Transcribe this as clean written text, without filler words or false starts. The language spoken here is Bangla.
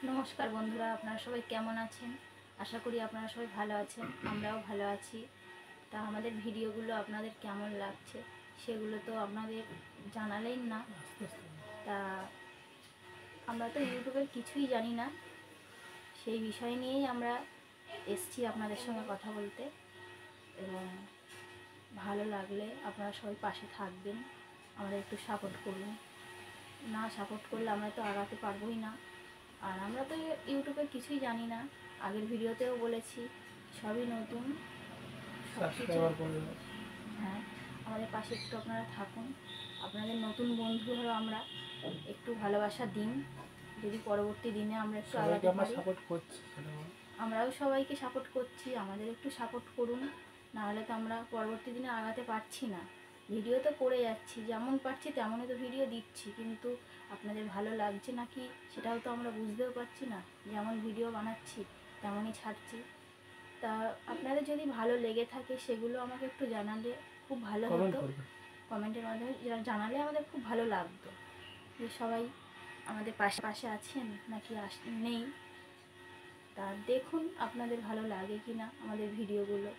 নমস্কার বন্ধুরা, আপনারা সবাই কেমন আছেন? আশা করি আপনারা সবাই ভালো আছেন, আমরাও ভালো আছি। তা আমাদের ভিডিওগুলো আপনাদের কেমন লাগছে সেগুলো তো আপনাদের জানালেন না। তা আমরা তো ইউটিউবের কিছুই জানি না, সেই বিষয় নিয়েই আমরা এসছি আপনাদের সঙ্গে কথা বলতে। এবং ভালো লাগলে আপনারা সবাই পাশে থাকবেন, আমাদের একটু সাপোর্ট করুন। না সাপোর্ট করলে আমরা তো আগাতে পারবোই না। আর আমরা তো ইউটিউবে কিছুই জানি না, আগের ভিডিওতেও বলেছি, সবই নতুন সব কিছু। হ্যাঁ, আমাদের পাশে একটু আপনারা থাকুন, আপনাদের নতুন বন্ধু হলো আমরা, একটু ভালোবাসা দিন। যদি পরবর্তী দিনে আমরা একটু আগাতে পারি, আমরাও সবাইকে সাপোর্ট করছি, আমাদের একটু সাপোর্ট করুন। নাহলে তো আমরা পরবর্তী দিনে আগাতে পারছি না। ভিডিও তো করে যাচ্ছি, যেমন পারছি তেমনই তো ভিডিও দিচ্ছি, কিন্তু আপনাদের ভালো লাগছে নাকি সেটাও তো আমরা বুঝতেও পারছি না। যেমন ভিডিও বানাচ্ছি তেমনই ছাড়ছি। তা আপনাদের যদি ভালো লেগে থাকে সেগুলো আমাকে একটু জানালে খুব ভালো হতো। কমেন্টের মাধ্যমে জানালে আমাদের খুব ভালো লাগতো যে সবাই আমাদের পাশে পাশে আছেন নাকি নেই। তা দেখুন আপনাদের ভালো লাগে কি না আমাদের ভিডিওগুলো।